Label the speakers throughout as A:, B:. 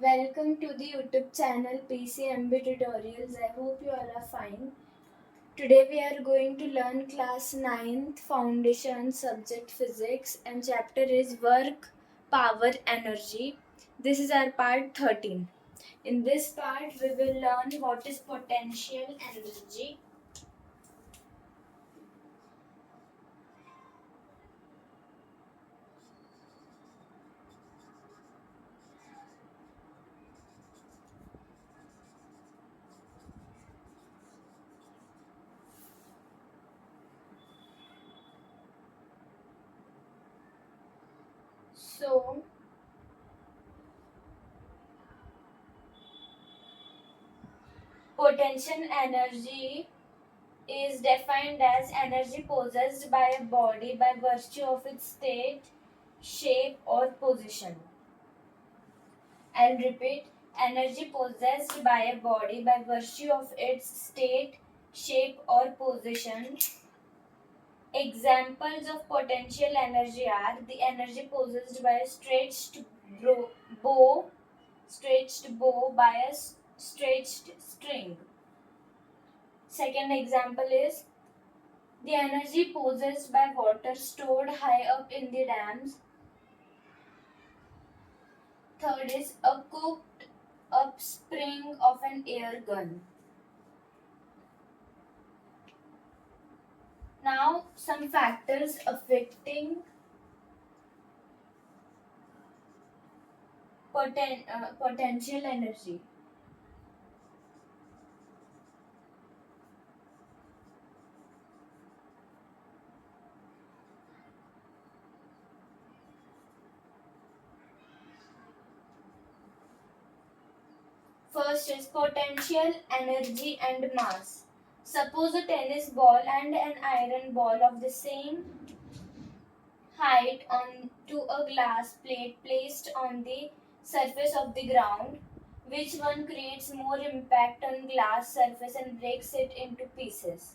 A: Welcome to the YouTube channel PCMB Tutorials. I hope you all are fine. Today we are going to learn class 9th foundation subject physics and chapter is work, power, energy. This is our part 13. In this part we will learn what is potential energy. So, potential energy is defined as energy possessed by a body by virtue of its state, shape, or position. I'll repeat, energy possessed by a body by virtue of its state, shape, or position. Examples of potential energy are the energy possessed by a bow, stretched bow by a stretched string. Second example is the energy possessed by water stored high up in the dams. Third is a cooked up spring of an air gun. Now, some factors affecting potential energy. First is potential energy and mass. Suppose a tennis ball and an iron ball of the same height onto a glass plate placed on the surface of the ground. Which one creates more impact on glass surface and breaks it into pieces?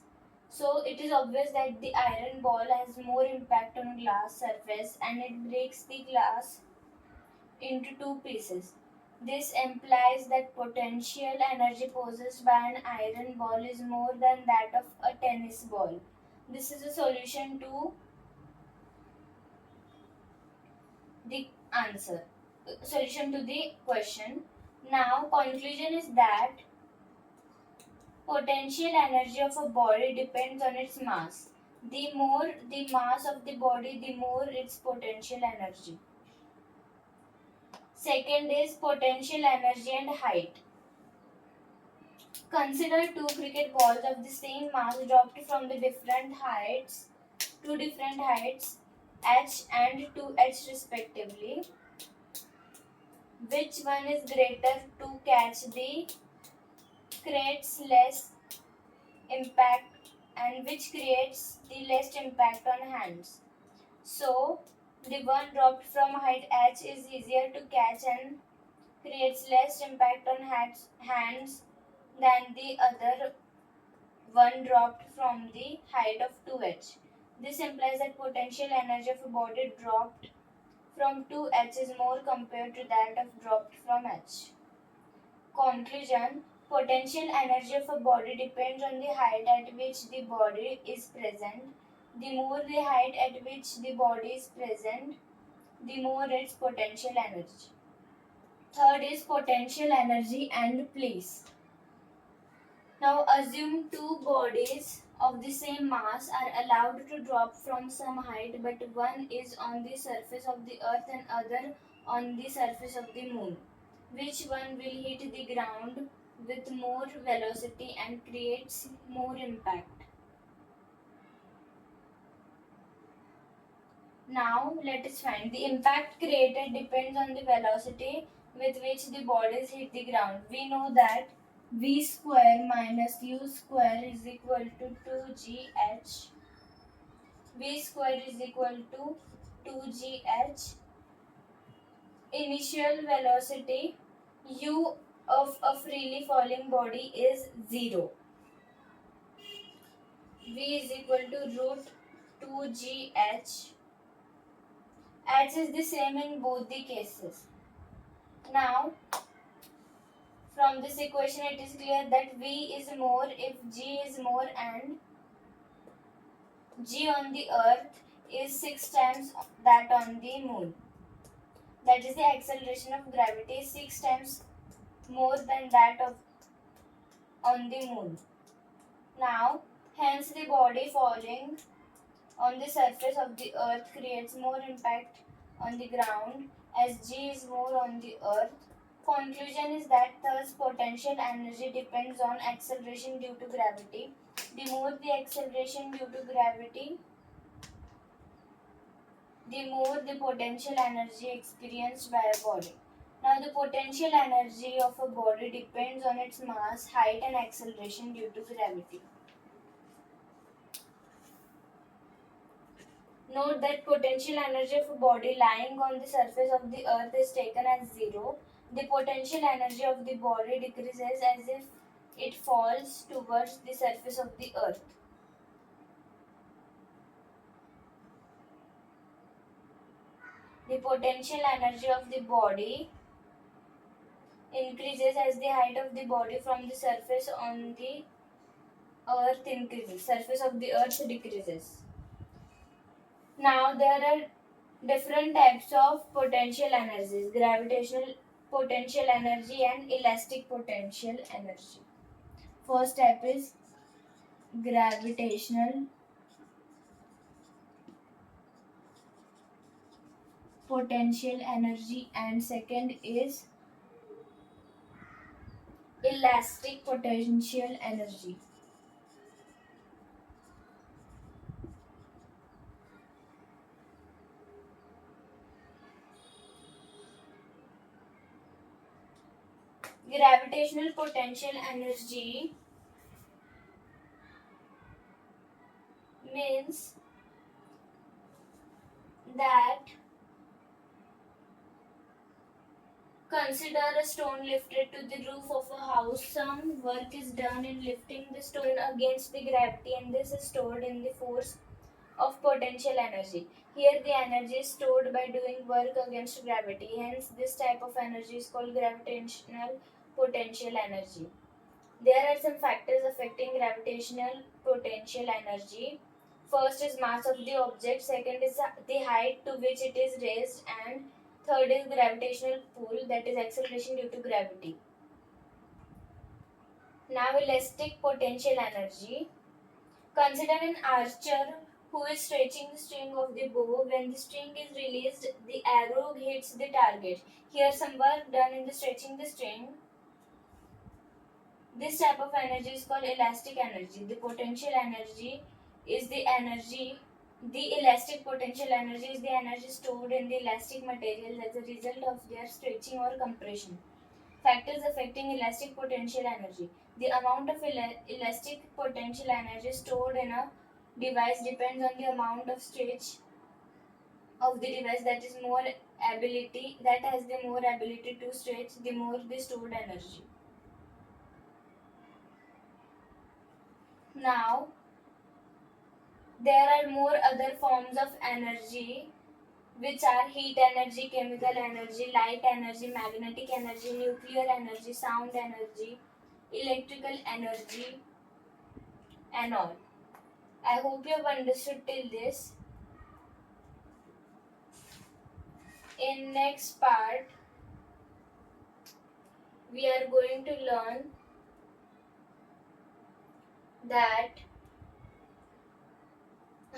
A: So it is obvious that the iron ball has more impact on glass surface and it breaks the glass into two pieces. This implies that potential energy possessed by an iron ball is more than that of a tennis ball. This is a solution to the answer. Solution to the question. Now, conclusion is that potential energy of a body depends on its mass. The more the mass of the body, the more its potential energy. Second is potential energy and height. Consider two cricket balls of the same mass dropped from the two different heights, h and 2h respectively. Which one is greater to catch the creates less impact and which creates the less impact on hands? So, the one dropped from height h is easier to catch and creates less impact on hands than the other one dropped from the height of 2h. This implies that potential energy of a body dropped from 2h is more compared to that of dropped from h. Conclusion. Potential energy of a body depends on the height at which the body is present. The more the height at which the body is present, the more its potential energy. Third is potential energy and place. Now assume two bodies of the same mass are allowed to drop from some height, but one is on the surface of the earth and other on the surface of the moon. Which one will hit the ground with more velocity and creates more impact? Now let us find the impact created depends on the velocity with which the bodies hit the ground. We know that v square minus u square is equal to 2gh. V square is equal to 2gh. Initial velocity u of a freely falling body is 0. V is equal to root 2gh. H is the same in both the cases. Now From this equation, it is clear that V is more if G is more and G on the earth is 6 times that on the moon. That is, the acceleration of gravity is 6 times more than that of on the moon. Now, hence the body falling on the surface of the earth creates more impact on the ground as G is more on the earth. Conclusion is that thus potential energy depends on acceleration due to gravity. The more the acceleration due to gravity, the more the potential energy experienced by a body. Now, the potential energy of a body depends on its mass, height, and acceleration due to gravity. Note that potential energy of a body lying on the surface of the earth is taken as zero. The potential energy of the body decreases as if it falls towards the surface of the earth. The potential energy of the body increases as the height of the body from the surface on the earth increases. Surface of the earth decreases. Now there are different types of potential energies: gravitational potential energy and elastic potential energy. First type is gravitational potential energy and second is elastic potential energy. Gravitational potential energy means that consider a stone lifted to the roof of a house. Some work is done in lifting the stone against the gravity and this is stored in the force of potential energy. Here the energy is stored by doing work against gravity. Hence this type of energy is called gravitational potential energy. There are some factors affecting gravitational potential energy. First is mass of the object, second is the height to which it is raised, and third is gravitational pull, that is acceleration due to gravity. Now elastic potential energy. Consider an archer who is stretching the string of the bow. When the string is released, the arrow hits the target. Here some work done in the stretching the string. This type of energy is called elastic energy. The potential energy is the energy. The elastic potential energy is the energy stored in the elastic material as a result of their stretching or compression. Factors affecting elastic potential energy. The amount of elastic potential energy stored in a device depends on the amount of stretch of the device that has the more ability to stretch, the more the stored energy. Now, there are more other forms of energy which are heat energy, chemical energy, light energy, magnetic energy, nuclear energy, sound energy, electrical energy, and all. I hope you have understood till this. In next part, we are going to learn that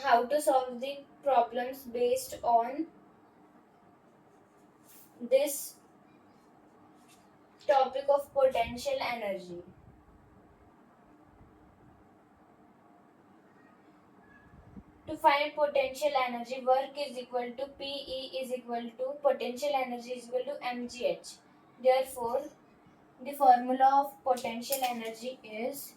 A: how to solve the problems based on this topic of potential energy. To find potential energy, work is equal to PE is equal to potential energy is equal to mgh. Therefore, the formula of potential energy is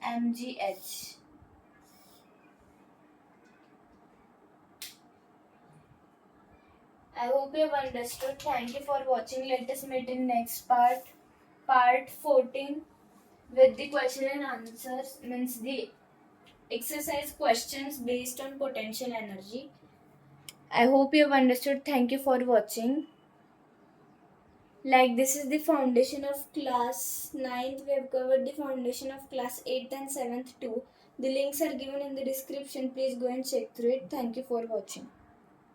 A: mgh. I hope you have understood. Thank you for watching. Let us meet in next part 14, with the question and answers, means the exercise questions based on potential energy. I hope you have understood. Thank you for watching. Like this is the foundation of class 9th. We have covered the foundation of class 8th and 7th too. The links are given in the description. Please go and check through it. Thank you for watching.